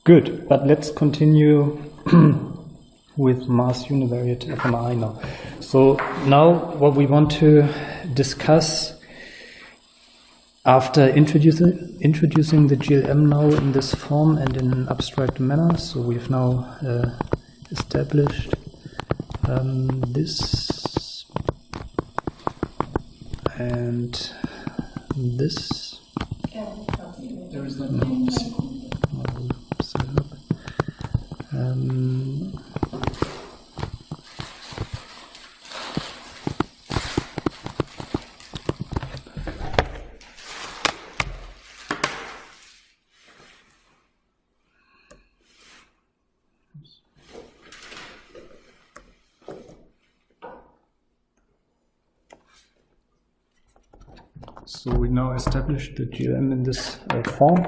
Good, but let's continue with mass univariate Fmri now. So now what we want to discuss after introducing the GLM now in this form and in an abstract manner. So we've now established this and this. There is no So we now established the GLM in this form,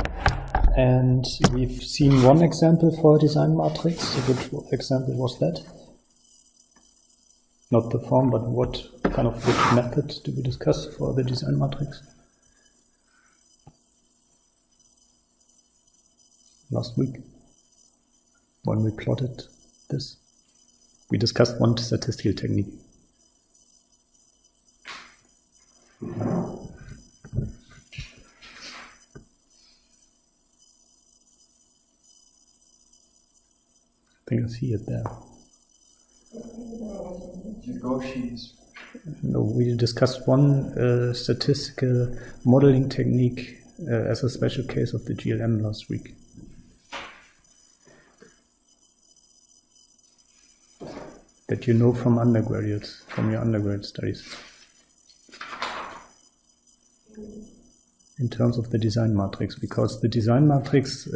and we've seen one example for a design matrix. So which example was that? Not the form, but which method did we discuss for the design matrix? Last week, when we plotted this, we discussed one statistical technique. I think I see it there. No, we discussed one statistical modeling technique as a special case of the GLM last week. That you know from undergraduates, from your undergraduate studies. In terms of the design matrix, because the design matrix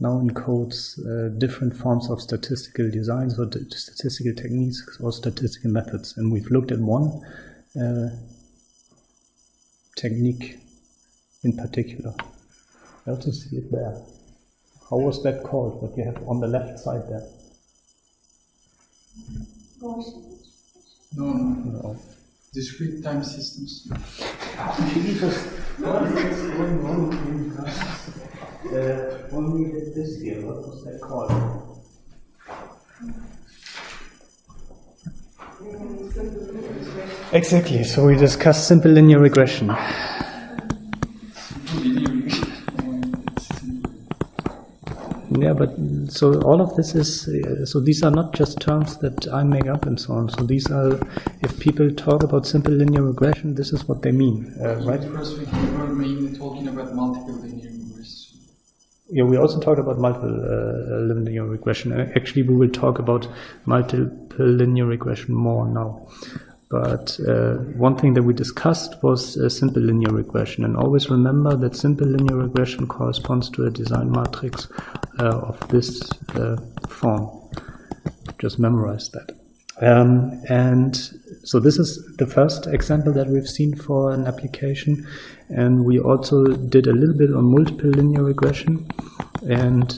now encodes different forms of statistical designs or statistical techniques or statistical methods. And we've looked at one technique in particular. I also see it there. How was that called? What you have on the left side there? No. Discrete time systems. Jesus, what is going on in classes? When we did this here, what was that called? Exactly, so we discussed simple linear regression. Yeah, but so all of this is, so these are not just terms that I make up and so on. So these are, if people talk about simple linear regression, this is what they mean, right? First week we were mainly talking about multiple linear regression. Yeah, we also talked about multiple linear regression. Actually, we will talk about multiple linear regression more now. But one thing that we discussed was simple linear regression. And always remember that simple linear regression corresponds to a design matrix of this form. Just memorize that. And so this is the first example that we've seen for an application. And we also did a little bit on multiple linear regression. And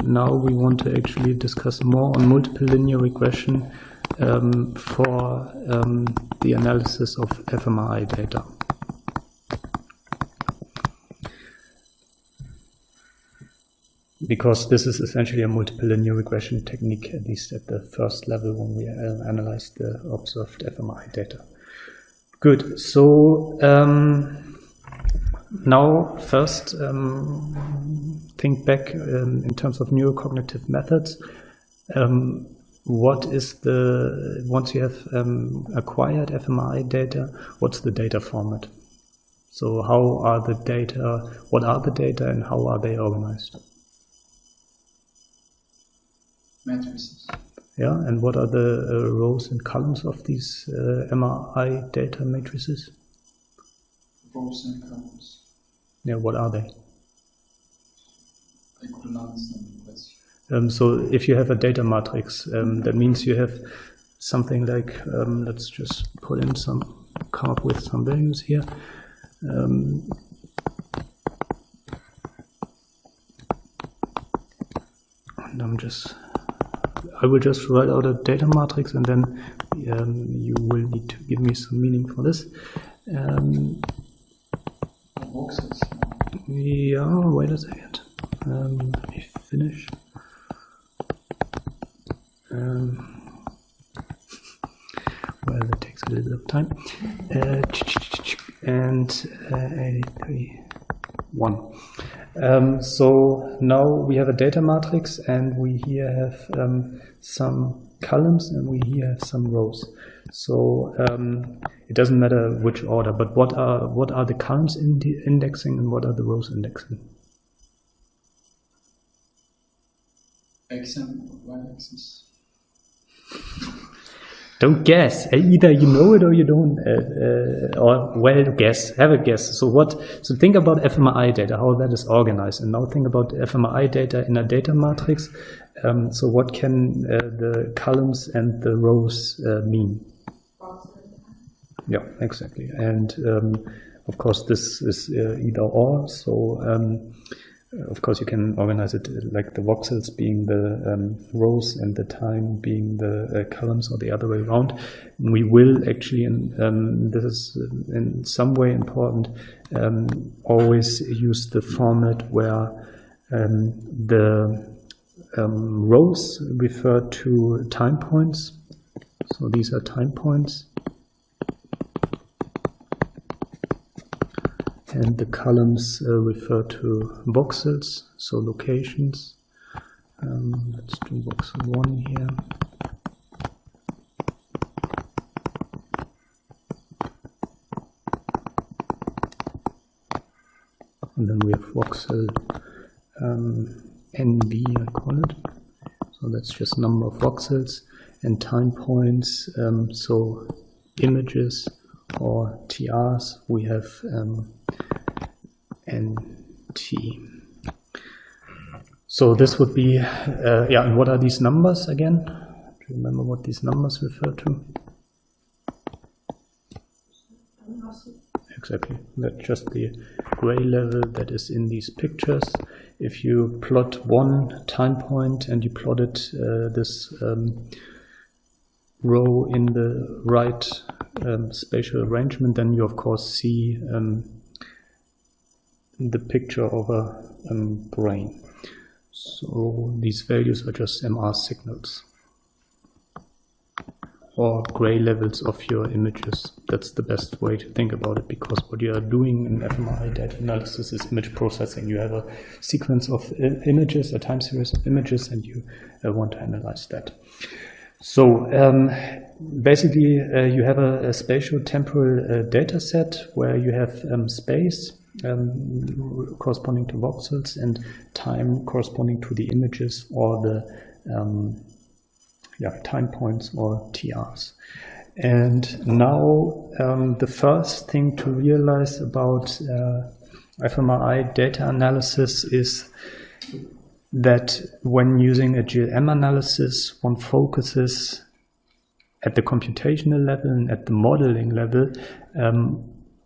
now we want to actually discuss more on multiple linear regression for the analysis of Fmri data. Because this is essentially a multiple linear regression technique, at least at the first level when we analyze the observed Fmri data. Good, so now first think back in terms of neurocognitive methods. What is the, once you have acquired Fmri data, what's the data format? So how are the data, what are the data and how are they organized? Matrices. Yeah, and what are the rows and columns of these MRI data matrices? Rows and columns. Yeah, what are they? I couldn't understand the question. So if you have a data matrix, that means you have something like, let's just put in some, come up with some values here. And I will just write out a data matrix and then you will need to give me some meaning for this. Boxes. Yeah, wait a second. Let me finish. Well, that takes a little bit of time. And 83, 1. So now we have a data matrix, and we here have some columns, and we here have some rows. So it doesn't matter which order, but what are the columns indexing, and what are the rows indexing? X and Y axis. Don't guess. Either you know it or you don't. Or well, guess. Have a guess. So think about fMRI data, how that is organized, and now think about fMRI data in a data matrix. So what can the columns and the rows mean? Yeah, exactly. And of course, this is either or. So of course, you can organize it like the voxels being the rows and the time being the columns, or the other way around. We will actually, and this is in some way important, always use the format where the rows refer to time points. So these are time points. And the columns refer to voxels, so locations. Let's do voxel 1 here. And then we have voxel NB, I call it. So that's just number of voxels. And time points, so images or TRs, we have NT. So this would be, yeah, and what are these numbers again? Do you remember what these numbers refer to? Exactly, that's just the gray level that is in these pictures. If you plot one time point and you plotted this row in the right spatial arrangement, then you of course see the picture of a brain. So these values are just MR signals or gray levels of your images. That's the best way to think about it, because what you are doing in fMRI data analysis is image processing. You have a sequence of images, a time series of images, and you want to analyze that. So basically you have a spatial temporal data set where you have space corresponding to voxels and time corresponding to the images or the time points or TRs. And now the first thing to realize about fMRI data analysis is that when using a GLM analysis, one focuses at the computational level and at the modeling level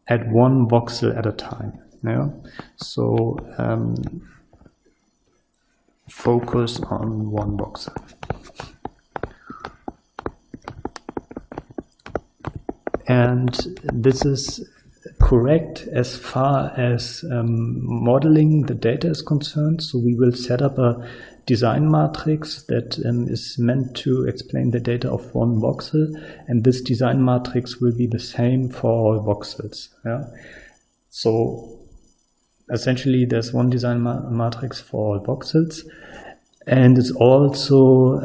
at one voxel at a time. Yeah? So focus on one voxel. And this is correct as far as modeling the data is concerned. So we will set up a design matrix that is meant to explain the data of one voxel, and this design matrix will be the same for all voxels. Yeah? So essentially there's one design matrix for all voxels, and it's also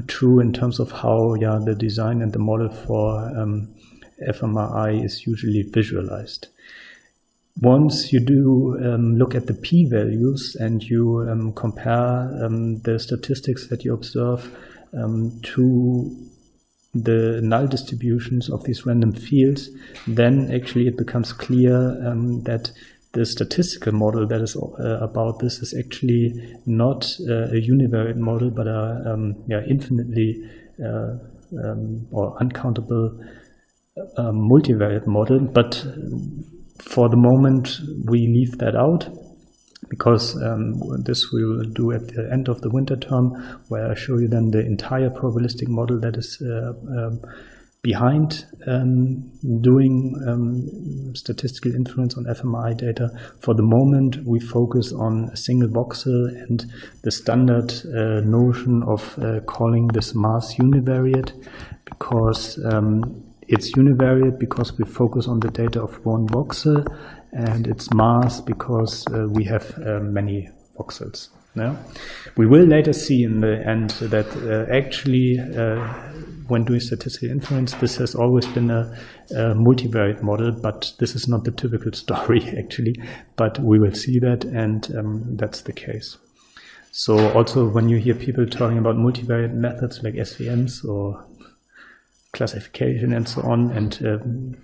true in terms of how the design and the model for fMRI is usually visualized. Once you do look at the p-values and you compare the statistics that you observe to the null distributions of these random fields, then actually it becomes clear that the statistical model that is about this is actually not a univariate model, but a infinitely or uncountable multivariate model. But for the moment we leave that out, because this we will do at the end of the winter term, where I show you then the entire probabilistic model that is behind doing statistical inference on fMRI data. For the moment, we focus on a single voxel and the standard notion of calling this mass univariate, because it's univariate because we focus on the data of one voxel, and it's mass because we have many voxels. Yeah? We will later see in the end that actually when doing statistical inference, this has always been a multivariate model, but this is not the typical story actually, but we will see that, and that's the case. So also when you hear people talking about multivariate methods like SVMs or classification and so on, and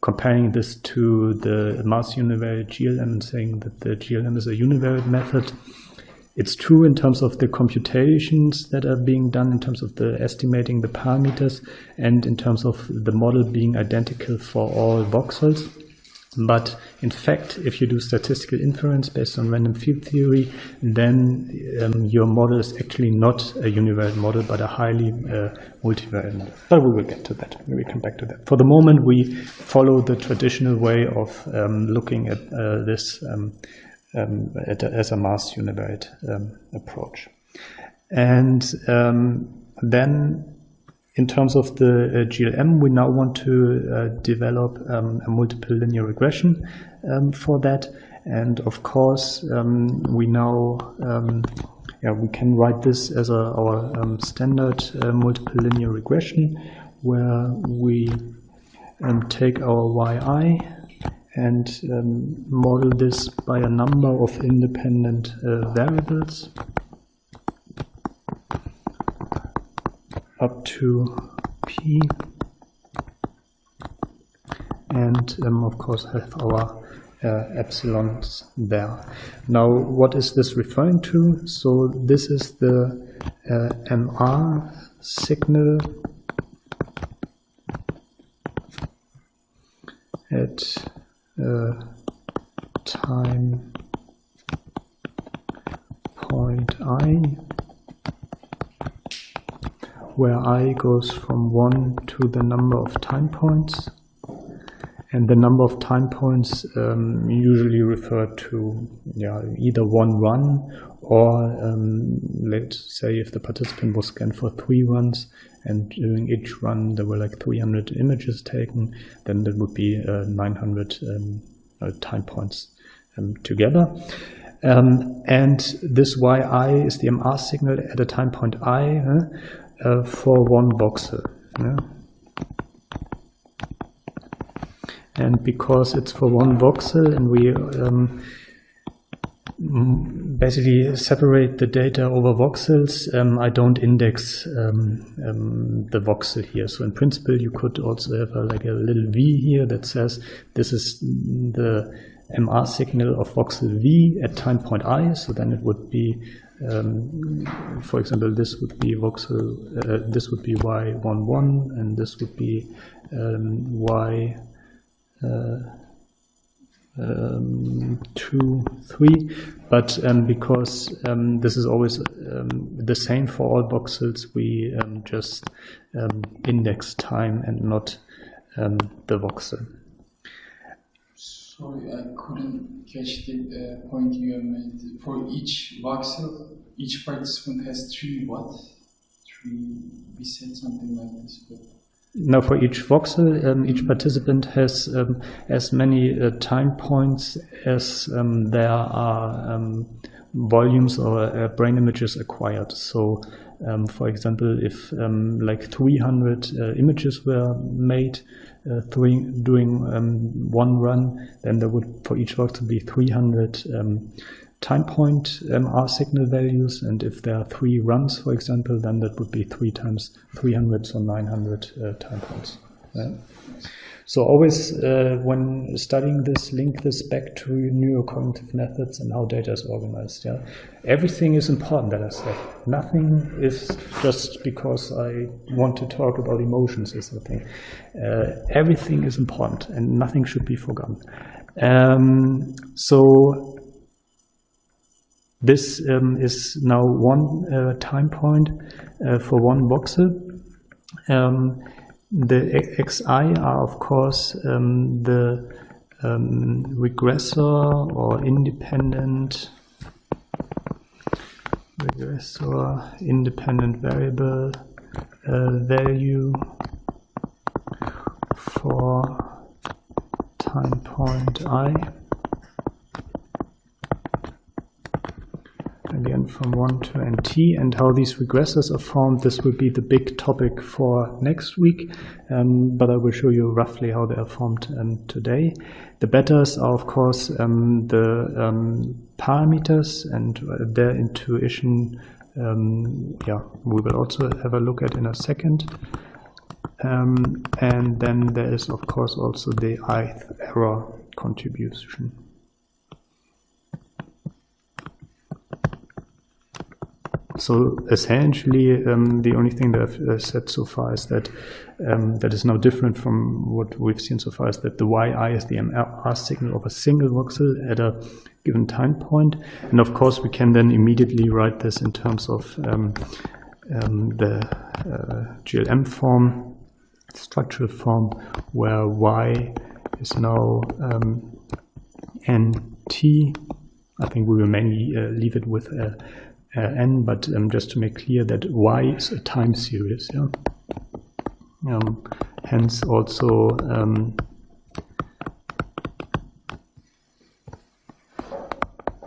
comparing this to the mass univariate GLM and saying that the GLM is a univariate method, it's true in terms of the computations that are being done, in terms of the estimating the parameters, and in terms of the model being identical for all voxels. But in fact, if you do statistical inference based on random field theory, then your model is actually not a univariate model, but a highly multivariate model. But we will get to that. We will come back to that. For the moment, we follow the traditional way of looking at this as a mass univariate approach. And then in terms of the GLM, we now want to develop a multiple linear regression for that. And of course, we now we can write this as our standard multiple linear regression, where we take our yi and model this by a number of independent variables up to p, and of course have our epsilons there. Now, what is this referring to? So this is the MR signal at time point I, where I goes from 1 to the number of time points, and the number of time points usually refer to either one run, or let's say if the participant was scanned for 3 runs and during each run there were like 300 images taken, then that would be 900 time points together. And this yi is the MR signal at a time point I for one voxel. And because it's for one voxel, and we basically separate the data over voxels, I don't index the voxel here. So in principle, you could also have like a little v here that says this is the MR signal of voxel v at time point I. So then it would be, for example, this would be voxel, this would be y11, and this would be y 2, 3, but because this is always the same for all voxels, we just index time and not the voxel. Sorry, I couldn't catch the point you have made. For each voxel, each participant has 3 what? 3, we said something like this, but... Now, for each voxel, each participant has as many time points as there are volumes or brain images acquired. So, for example, if like 300 images were made during one run, then there would, for each voxel, be 300 time point R signal values, and if there are 3 runs, for example, then that would be 3 times 300, so 900 time points. Yeah. So always, when studying this, link this back to neurocognitive methods and how data is organized. Yeah, everything is important that I said. Nothing is just because I want to talk about emotions or something. Everything is important, and nothing should be forgotten. So this is now one time point for one voxel. The xi are, of course, the regressor or independent variable value for time point I, again from 1 to nt, and how these regressors are formed. This will be the big topic for next week, but I will show you roughly how they are formed today. The betas are, of course, the parameters and their intuition. We will also have a look at in a second. And then there is, of course, also the ith error contribution. So essentially, the only thing that I've said so far is that that is now different from what we've seen so far, is that the yi is the MR signal of a single voxel at a given time point. And of course, we can then immediately write this in terms of the GLM form, structural form, where y is now nt. I think we will mainly leave it with n, but just to make clear that y is a time series. Yeah? Hence also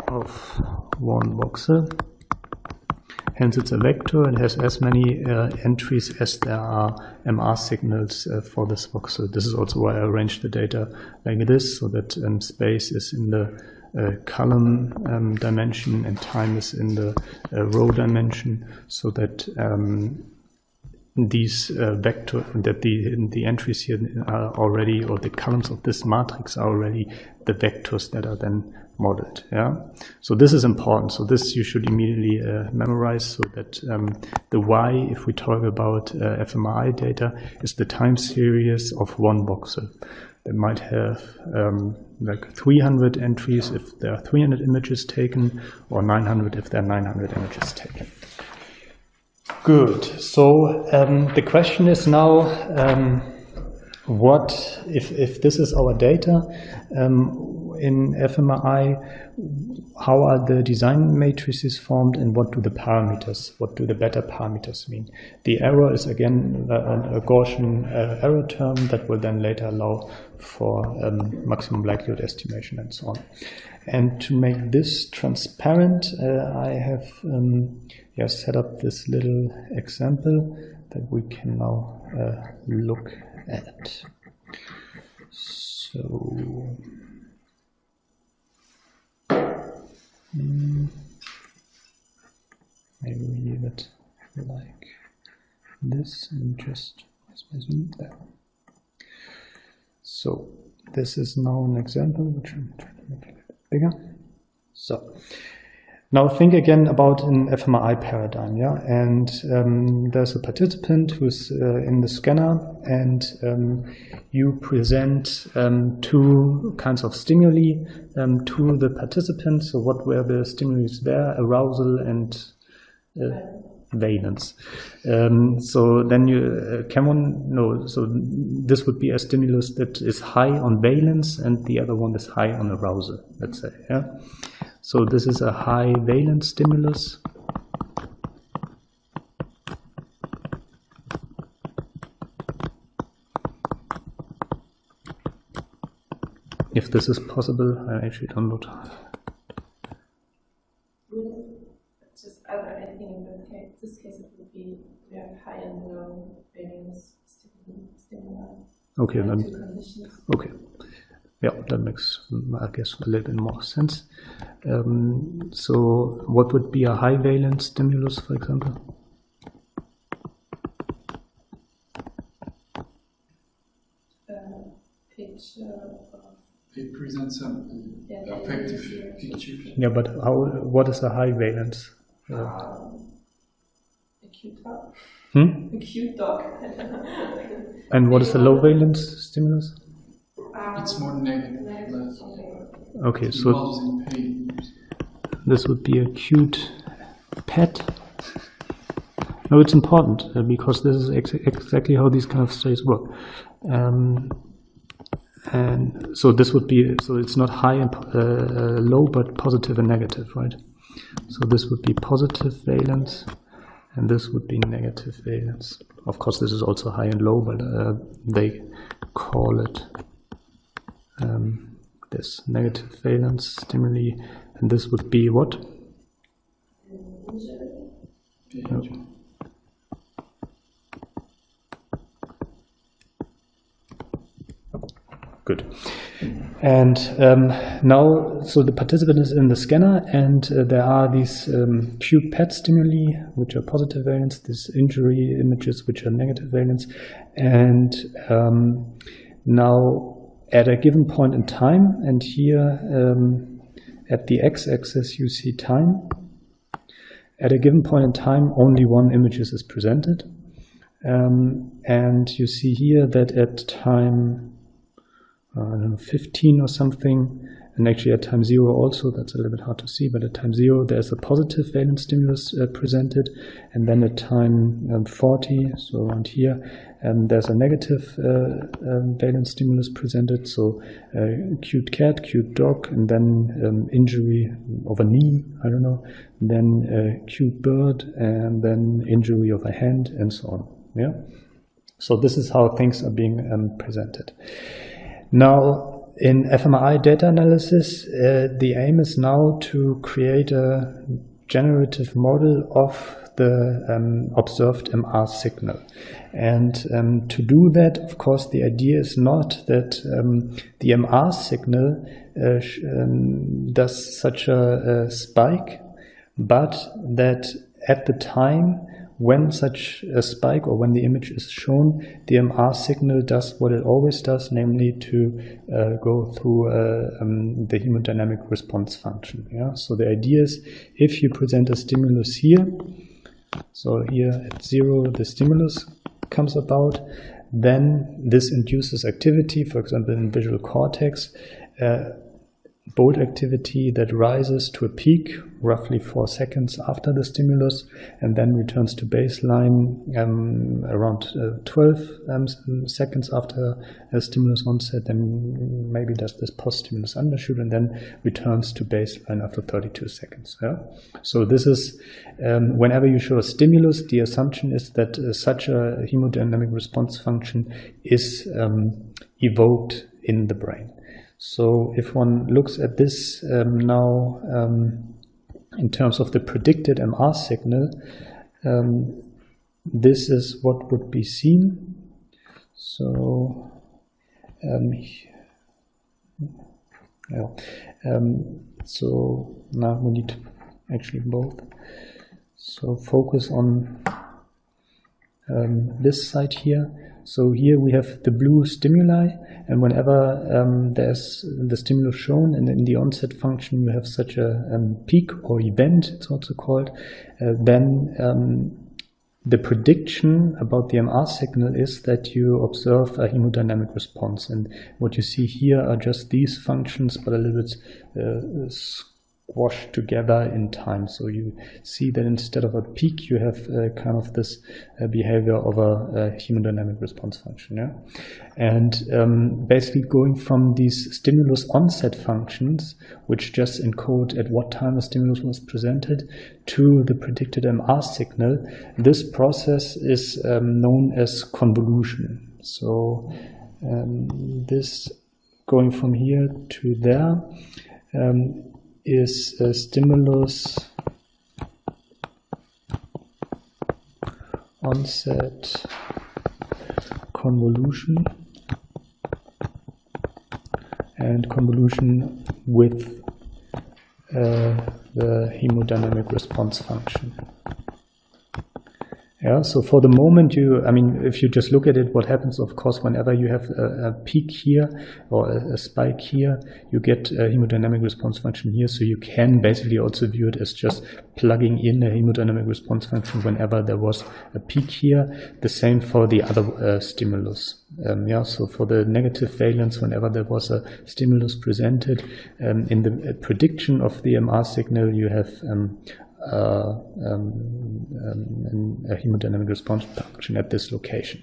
of one voxel. Hence it's a vector and has as many entries as there are MR signals for this voxel. This is also why I arranged the data like this, so that space is in the column dimension and time is in the row dimension, so that these the entries here are already, or the columns of this matrix are already the vectors that are then modeled. Yeah, so this is important. So this you should immediately memorize, so that the y, if we talk about fMRI data, is the time series of one voxel. That might have like 300 entries if there are 300 images taken, or 900 if there are 900 images taken. Good. So the question is now, what if this is our data in fMRI? How are the design matrices formed, and what do the beta parameters mean? The error is again a Gaussian error term that will then later allow for maximum likelihood estimation and so on. And to make this transparent, I have set up this little example that we can now look at. So maybe we leave it like this and just zoom there. So this is now an example which I'm trying to make a little bit bigger. So now think again about an Fmri paradigm, yeah, and there's a participant who's in the scanner, and you present two kinds of stimuli to the participant. So what were the stimuli there? Arousal and valence. So then you so this would be a stimulus that is high on valence, and the other one is high on arousal, let's say, yeah. So this is a high valence stimulus. If this is possible, I actually don't know. Just I think in this case it would be high and low valence stimuli. Okay, then. Okay. Yeah, that makes, I guess, a little bit more sense. So what would be a high valence stimulus, for example? It presents an effective picture. Yeah, but what is a high valence? A cute dog. A cute dog. And what is a low valence stimulus? It's more negative. Okay, so this would be a cute pet. No, it's important because this is exactly how these kind of studies work. And so this would be, so it's not high and low, but positive and negative, right? So this would be positive valence, and this would be negative valence. Of course, this is also high and low, but they call it this negative valence stimuli, and this would be what? No. Good. And now, so the participant is in the scanner, and there are these cube PET stimuli, which are positive valence, these injury images, which are negative valence. And now, at a given point in time, and here at the x-axis you see time, at a given point in time, only one image is presented. And you see here that at time I don't know, 15 or something, and actually at time 0 also, that's a little bit hard to see, but at time 0 there's a positive valence stimulus presented, and then at time 40, so around here, there's a negative valence stimulus presented, so cute cat, cute dog, and then injury of a knee, I don't know, then cute bird, and then injury of a hand, and so on. Yeah. So this is how things are being presented. Now, in fMRI data analysis, the aim is now to create a generative model of the observed MR signal. And to do that, of course, the idea is not that the MR signal does such a spike, but that at the time when such a spike or when the image is shown, the MR signal does what it always does, namely to go through the hemodynamic response function. Yeah? So the idea is, if you present a stimulus here, so here at 0 the stimulus comes about, then this induces activity, for example in visual cortex, bolt activity that rises to a peak roughly 4 seconds after the stimulus and then returns to baseline around 12 seconds after a stimulus onset, then maybe does this post-stimulus undershoot and then returns to baseline after 32 seconds. Yeah? So this is, whenever you show a stimulus, the assumption is that such a hemodynamic response function is evoked in the brain. So if one looks at this now in terms of the predicted MR signal, this is what would be seen. So so now we need actually both. So focus on this side here. So here we have the blue stimuli, and whenever there's the stimulus shown, and in the onset function you have such a peak or event, it's also called, then the prediction about the MR signal is that you observe a hemodynamic response. And what you see here are just these functions, but a little bit squashed together in time. So you see that instead of a peak, you have kind of this behavior of a hemodynamic response function. Yeah? And basically going from these stimulus onset functions, which just encode at what time the stimulus was presented, to the predicted MR signal, this process is known as convolution. So this going from here to there is a stimulus onset convolution, and convolution with the hemodynamic response function. Yeah, so for the moment if you just look at it, what happens, of course, whenever you have a peak here or a spike here, you get a hemodynamic response function here. So you can basically also view it as just plugging in a hemodynamic response function whenever there was a peak here. The same for the other stimulus. So for the negative valence, whenever there was a stimulus presented, in the prediction of the MR signal, you have a hemodynamic response function at this location.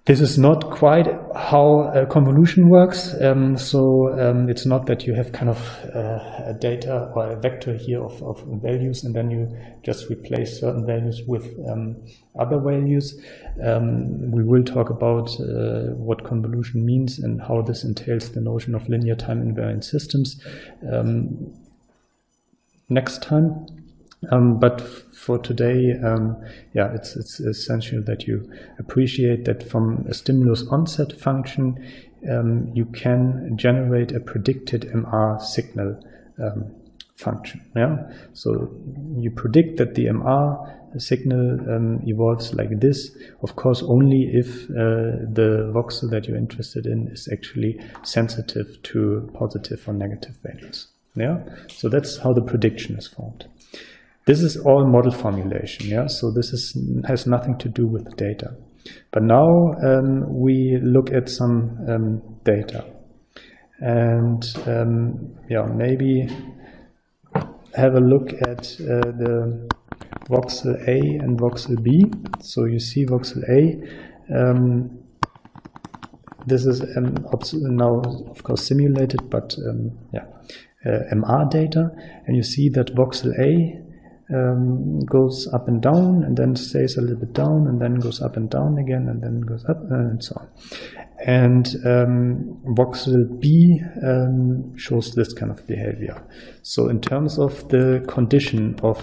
This is not quite how convolution works. It's not that you have kind of a data or a vector here of values and then you just replace certain values with other values. We will talk about what convolution means and how this entails the notion of linear time invariant systems next time. But for today, it's essential that you appreciate that from a stimulus onset function, you can generate a predicted MR signal function. Yeah, so you predict that the MR signal evolves like this. Of course, only if the voxel that you're interested in is actually sensitive to positive or negative values. Yeah, so that's how the prediction is formed. This is all model formulation, yeah. So this has nothing to do with data. But now we look at some data, and maybe have a look at the voxel A and voxel B. So you see voxel A. This is now, of course, simulated, but MR data, and you see that voxel A goes up and down and then stays a little bit down and then goes up and down again and then goes up and so on. And voxel B shows this kind of behavior. So in terms of the condition of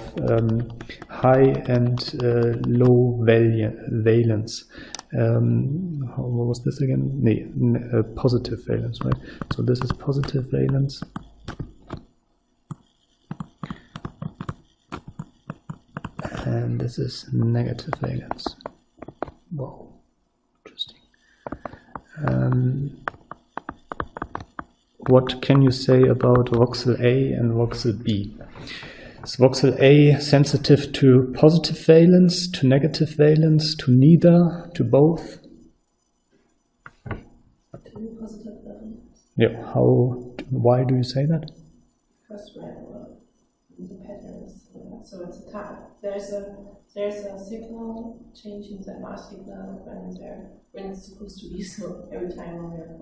high and low valence, what was this again? Positive valence, right? So this is positive valence. And this is negative valence. Wow, interesting. What can you say about voxel A and voxel B? Is voxel A sensitive to positive valence, to negative valence, to neither, to both? To positive valence. Yeah. Why do you say that? Because the patterns. So it's a time. There's a signal changing the MR signal when it's supposed to be. So every time we have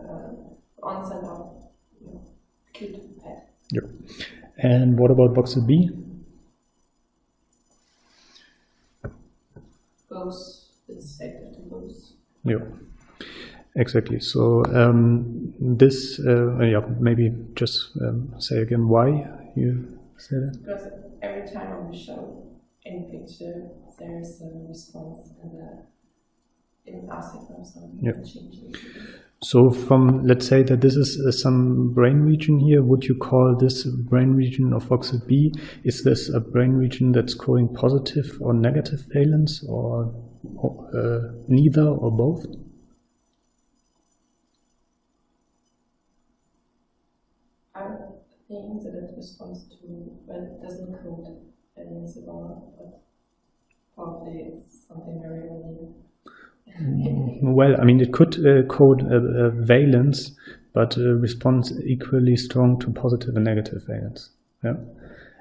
onset of acute pattern. Yeah. And what about voxel B? Both. It's active to both. Yeah. Exactly. So maybe just say again why you say that. Because every time we show any picture, there's a response in our signal, so changes. So from, let's say that this is some brain region here, would you call this brain region of voxel B? Is this a brain region that's coding positive or negative valence, or neither or both? I think that it responds to, well, it doesn't code valence at all, but probably it's something very early. Well, I mean, it could code valence, but responds equally strong to positive and negative valence. Yeah.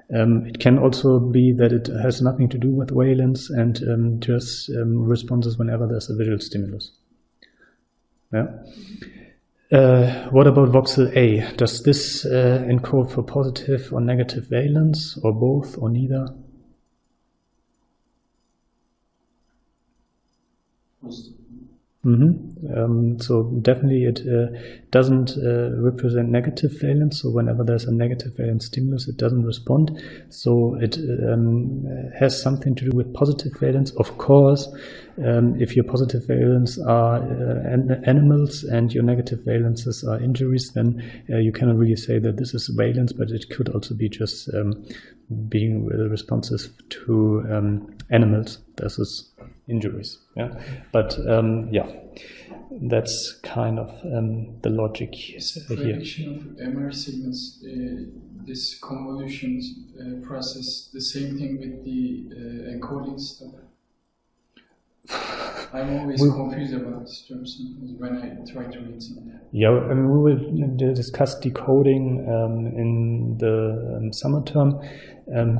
It can also be that it has nothing to do with valence and just responses whenever there's a visual stimulus. Yeah. What about voxel A? Does this encode for positive or negative valence, or both, or neither? So definitely it doesn't represent negative valence. So whenever there's a negative valence stimulus, it doesn't respond. So it has something to do with positive valence. Of course, if your positive valence are animals and your negative valences are injuries, then you cannot really say that this is valence, but it could also be just being responsive to animals versus injuries. Yeah, but that's kind of the logic is the here. prediction of MR signals, this convolution process, the same thing with the encoding stuff? I'm always confused about this term sometimes when I try to read something. Yeah, I mean, we will discuss decoding in the summer term.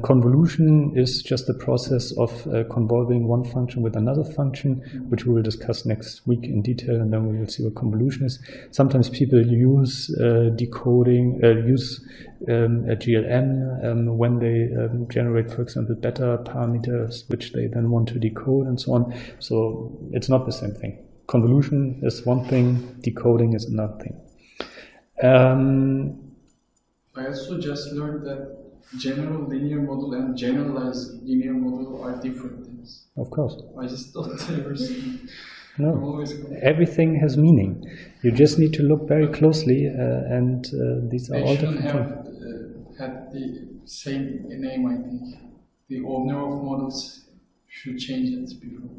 Convolution is just the process of convolving one function with another function, which we will discuss next week in detail, and then we will see what convolution is. Sometimes people use decoding, use a GLM when they generate, for example, beta parameters, which they then want to decode and so on. So it's not the same thing. Convolution is one thing, decoding is another thing. I also just learned that general linear model and generalized linear model are different things. Of course. I just thought they were same. No, everything has meaning. You just need to look very closely, and these are all different things. They shouldn't have had the same name, I think. The owner of models should change it before.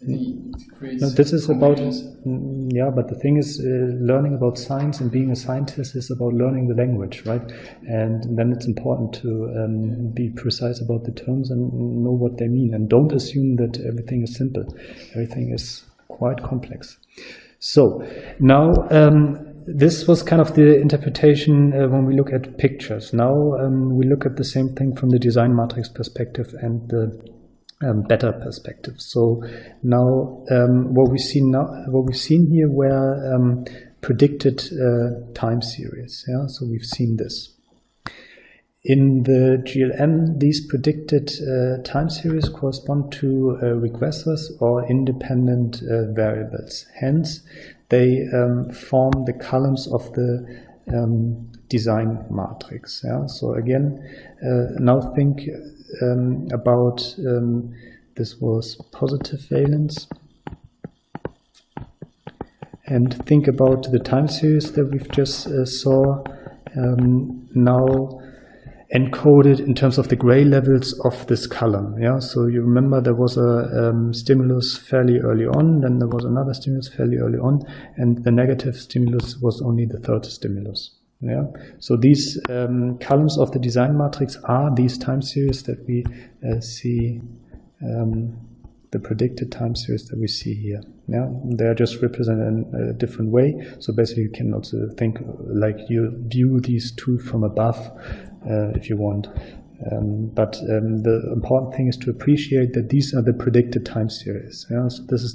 No, this is about, yeah, but the thing is, learning about science and being a scientist is about learning the language, right? And then it's important to be precise about the terms and know what they mean. And don't assume that everything is simple. Everything is quite complex. So now, this was kind of the interpretation when we look at pictures. Now we look at the same thing from the design matrix perspective and the better perspective. So now what we've seen here were predicted time series. Yeah, so we've seen this. In the GLM, these predicted time series correspond to regressors or independent variables. Hence, they form the columns of the design matrix. Yeah? So again, now think about this was positive valence, and think about the time series that we've just saw now encoded in terms of the gray levels of this column. Yeah, so you remember there was a stimulus fairly early on, then there was another stimulus fairly early on, and the negative stimulus was only the third stimulus. Yeah, so these columns of the design matrix are these time series that we see, the predicted time series that we see here. Yeah, they are just represented in a different way. So basically, you can also think like you view these two from above, if you want. But the important thing is to appreciate that these are the predicted time series. Yeah? So this is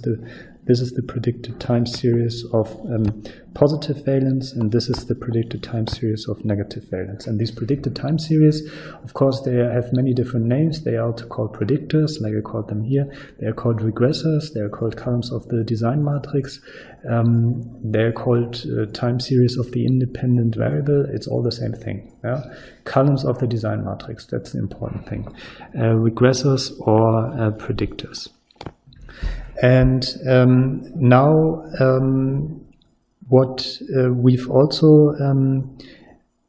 the predicted time series of positive valence, and this is the predicted time series of negative valence. And these predicted time series, of course, they have many different names. They are also called predictors, like I called them here. They are called regressors. They are called columns of the design matrix. They are called time series of the independent variable. It's all the same thing. Yeah? Columns of the design matrix, that's the important thing. Regressors or predictors. And now what we've also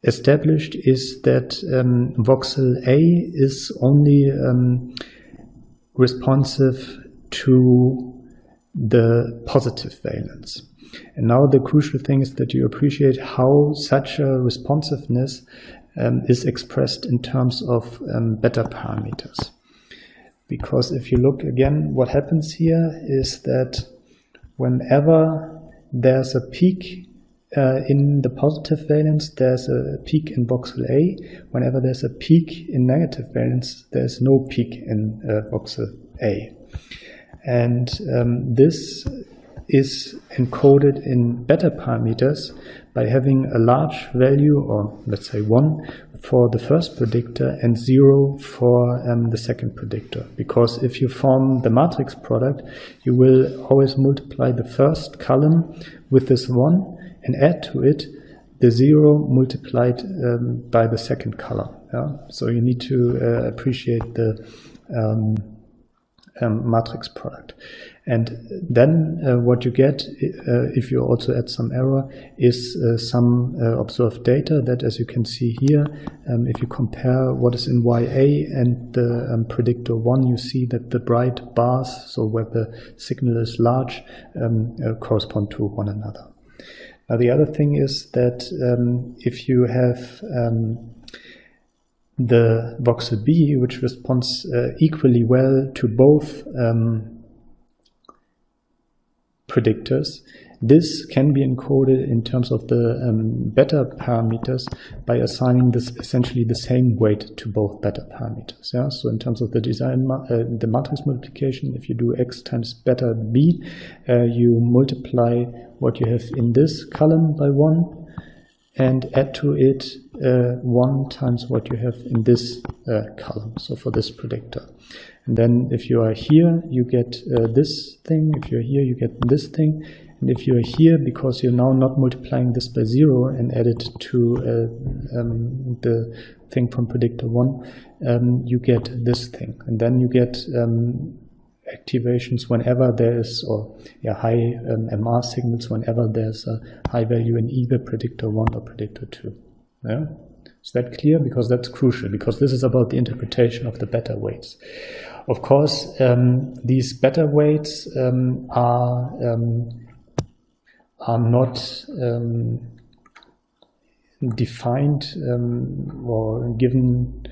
established is that voxel A is only responsive to the positive valence. And now the crucial thing is that you appreciate how such a responsiveness is expressed in terms of beta parameters. Because if you look again, what happens here is that whenever there's a peak in the positive valence, there's a peak in voxel A. Whenever there's a peak in negative valence, there's no peak in voxel A. And this is encoded in beta parameters by having a large value, or let's say 1, for the first predictor and 0 for the second predictor. Because if you form the matrix product, you will always multiply the first column with this 1 and add to it the 0 multiplied by the second column. Yeah? So you need to appreciate the matrix product. And then what you get, if you also add some error, is some observed data that, as you can see here, if you compare what is in YA and the predictor 1, you see that the bright bars, so where the signal is large, correspond to one another. Now the other thing is that if you have the voxel B, which responds equally well to both predictors, this can be encoded in terms of the beta parameters by assigning this essentially the same weight to both beta parameters. Yeah? So in terms of the design, the matrix multiplication, if you do x times beta b, you multiply what you have in this column by 1, and add to it 1 times what you have in this column, so for this predictor. And then if you are here, you get this thing. If you're here, you get this thing. And if you're here, because you're now not multiplying this by 0 and add it to the thing from predictor 1, you get this thing. And then you get activations whenever there is, or high MR signals whenever there's a high value in either predictor 1 or predictor 2. Yeah? Is that clear? Because that's crucial, because this is about the interpretation of the beta weights. Of course, these beta weights are not defined or given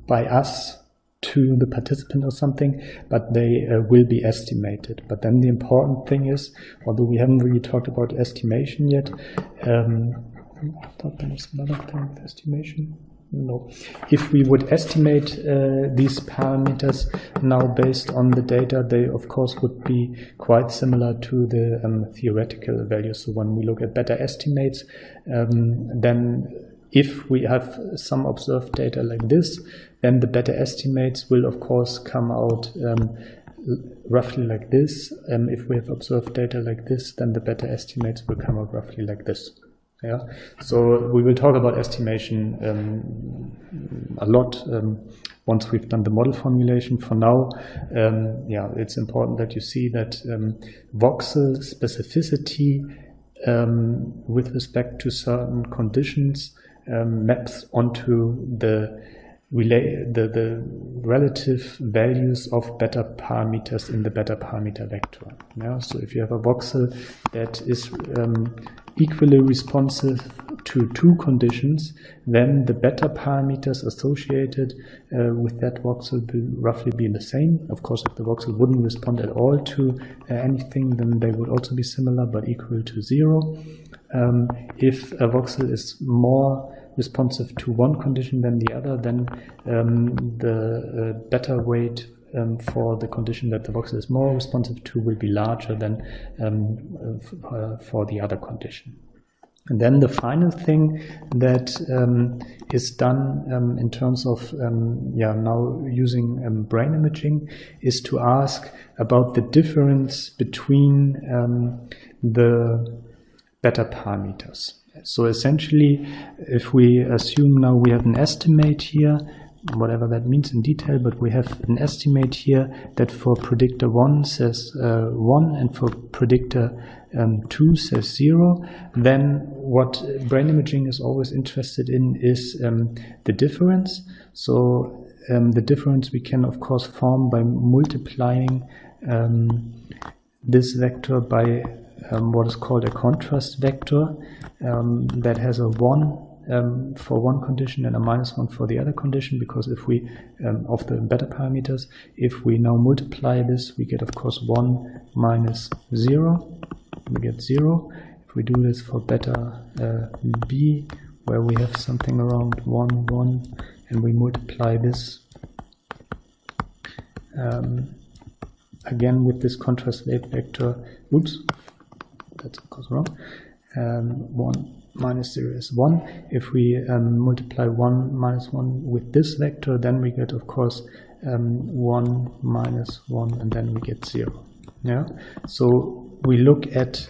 by us to the participant or something, but they will be estimated. But then the important thing is, although we haven't really talked about estimation yet, I thought there was another thing with estimation. No. If we would estimate these parameters now based on the data, they of course would be quite similar to the theoretical values. So when we look at beta estimates, then if we have some observed data like this, then the beta estimates will of course come out roughly like this. If we have observed data like this, then the beta estimates will come out roughly like this. Yeah, so we will talk about estimation a lot once we've done the model formulation. For now, it's important that you see that voxel specificity with respect to certain conditions maps onto the relative values of beta parameters in the beta parameter vector. Yeah? So if you have a voxel that is equally responsive to two conditions, then the beta parameters associated with that voxel will roughly be the same. Of course, if the voxel wouldn't respond at all to anything, then they would also be similar but equal to 0. If a voxel is more responsive to one condition than the other, then the beta weight for the condition that the voxel is more responsive to will be larger than for the other condition. And then the final thing that is done in terms of now using brain imaging is to ask about the difference between the beta parameters. So essentially, if we assume now we have an estimate here, whatever that means in detail, but we have an estimate here that for predictor 1 says 1 and for predictor 2 says 0, then what brain imaging is always interested in is the difference. So the difference we can of course form by multiplying this vector by what is called a contrast vector that has a 1 for one condition and a -1 for the other condition, because if we of the beta parameters, if we now multiply this, we get of course 1 minus 0, we get 0. If we do this for beta b, where we have something around 1 1, and we multiply this again with this contrast weight vector, oops, that's of course wrong, 1 minus 0 is 1. If we multiply 1 minus 1 with this vector, then we get of course 1 minus 1, and then we get 0. Yeah. So we look at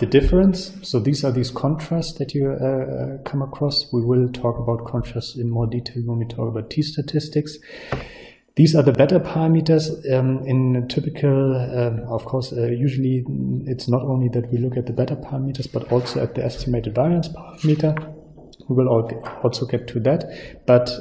the difference. So these are these contrasts that you come across. We will talk about contrasts in more detail when we talk about t-statistics. These are the beta parameters. In typical, of course, usually it's not only that we look at the beta parameters, but also at the estimated variance parameter. We will also get to that. But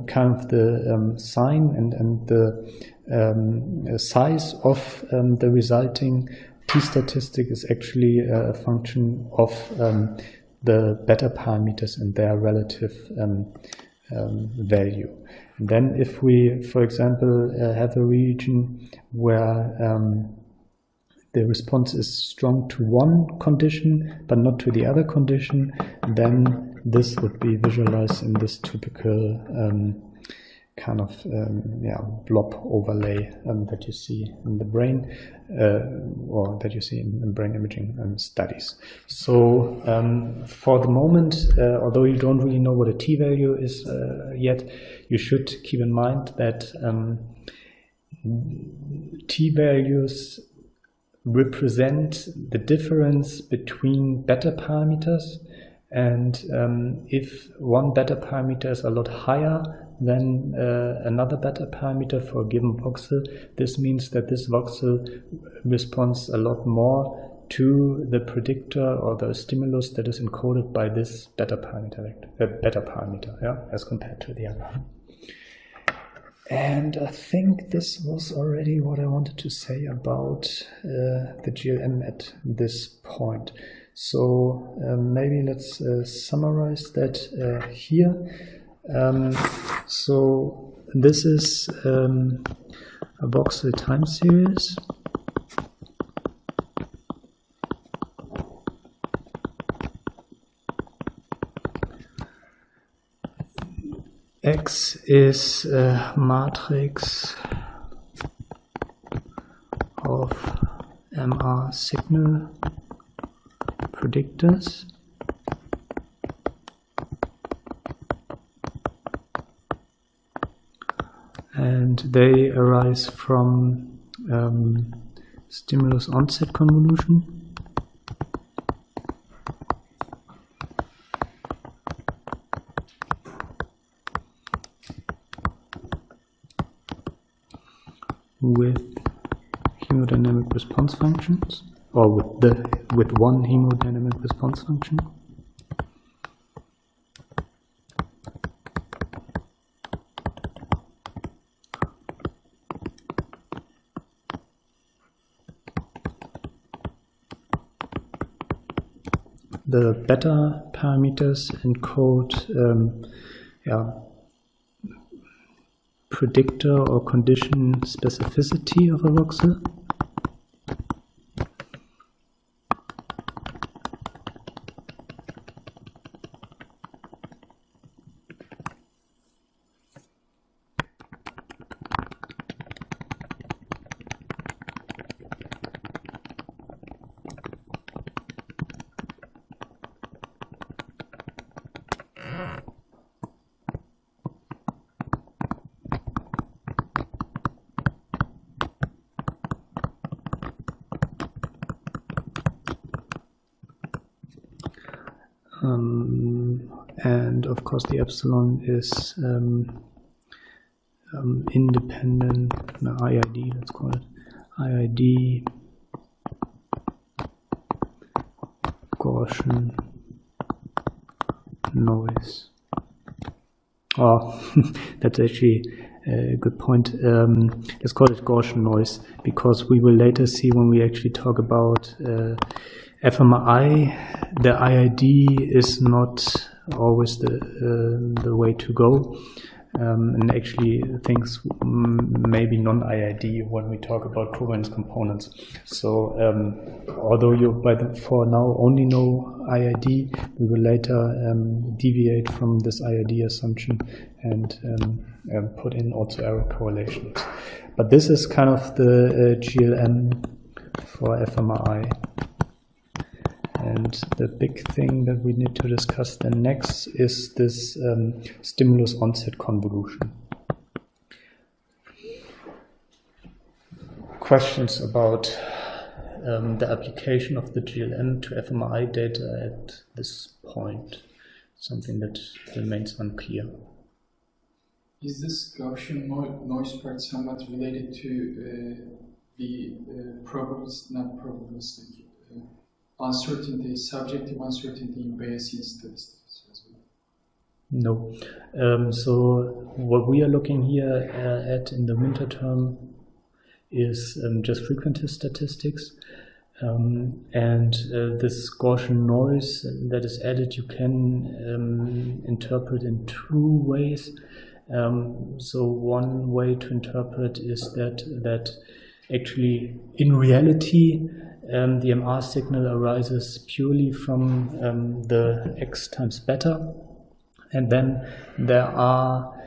kind of the sign and the size of the resulting t-statistic is actually a function of the beta parameters and their relative value. And then if we, for example, have a region where the response is strong to one condition but not to the other condition, then this would be visualized in this typical kind of blob overlay that you see in the brain, or that you see in brain imaging studies. So for the moment, although you don't really know what a t-value is yet, you should keep in mind that t-values represent the difference between beta parameters, and if one beta parameter is a lot higher than another beta parameter for a given voxel, this means that this voxel responds a lot more to the predictor or the stimulus that is encoded by this beta parameter, as compared to the other. And I think this was already what I wanted to say about the GLM at this point. So maybe let's summarize that here. So this is a voxel time series. X is a matrix of MR signal predictors. And they arise from stimulus onset convolution. With hemodynamic response functions, or with one hemodynamic response function. The beta parameters encode predictor or condition specificity of a voxel. And of course the epsilon is independent, IID, let's call it, IID Gaussian noise. Oh, that's actually a good point. Let's call it Gaussian noise, because we will later see when we actually talk about fMRI, the IID is not always the way to go, and actually things may be non-IID when we talk about covariance components. So although you for now only know IID, we will later deviate from this IID assumption and put in also error correlations. But this is kind of the GLM for fMRI. And the big thing that we need to discuss then next is this stimulus onset convolution. Questions about the application of the GLM to fMRI data at this point? Something that remains unclear. Is this Gaussian noise part somewhat related to the probabilistic, uncertainty, subjective uncertainty in Bayesian statistics as well? No. So what we are looking here at in the winter term is just frequentist statistics. And this Gaussian noise that is added, you can interpret in two ways. So one way to interpret is that actually, in reality, the MR signal arises purely from the x times beta, and then there are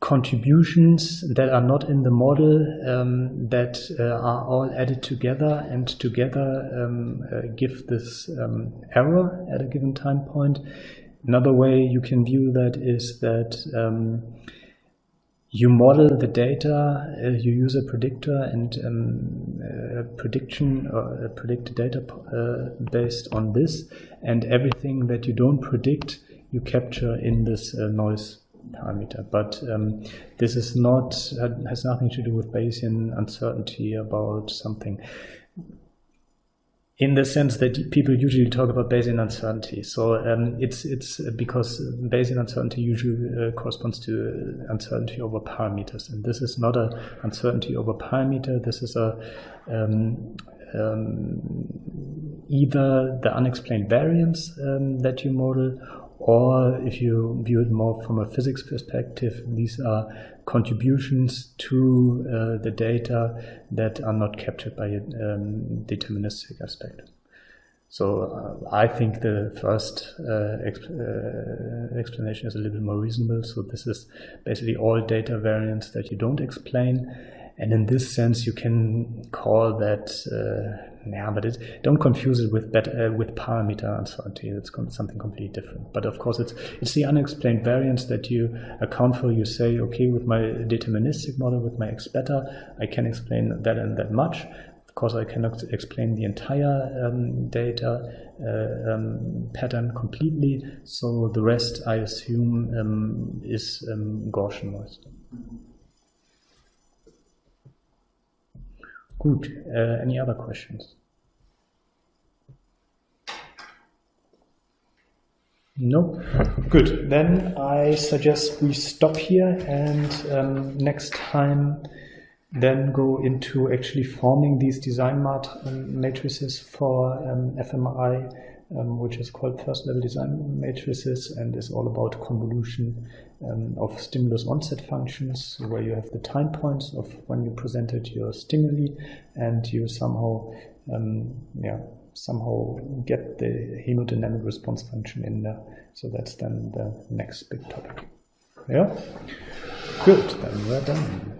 contributions that are not in the model that are all added together and together give this error at a given time point. Another way you can view that is that you model the data, you use a predictor and prediction or predict data based on this, and everything that you don't predict you capture in this noise parameter. But this is not has nothing to do with Bayesian uncertainty about something, in the sense that people usually talk about Bayesian uncertainty. So it's because Bayesian uncertainty usually corresponds to uncertainty over parameters, and this is not a uncertainty over parameter. This is a either the unexplained variance that you model, or if you view it more from a physics perspective, these are contributions to the data that are not captured by a deterministic aspect. So I think the first explanation is a little bit more reasonable. So this is basically all data variance that you don't explain. And in this sense, you can call that, but don't confuse it with parameter uncertainty. It's something completely different. But of course, it's the unexplained variance that you account for. You say, okay, with my deterministic model, with my x beta, I can explain that and that much. Of course, I cannot explain the entire data pattern completely. So the rest, I assume, is Gaussian noise. Good. Any other questions? No? Good. Then I suggest we stop here and next time then go into actually forming these design matrices for Fmri, which is called first level design matrices, and is all about convolution of stimulus onset functions, where you have the time points of when you presented your stimuli, and you somehow get the hemodynamic response function in there. So that's then the next big topic. Yeah? Good, then we're done.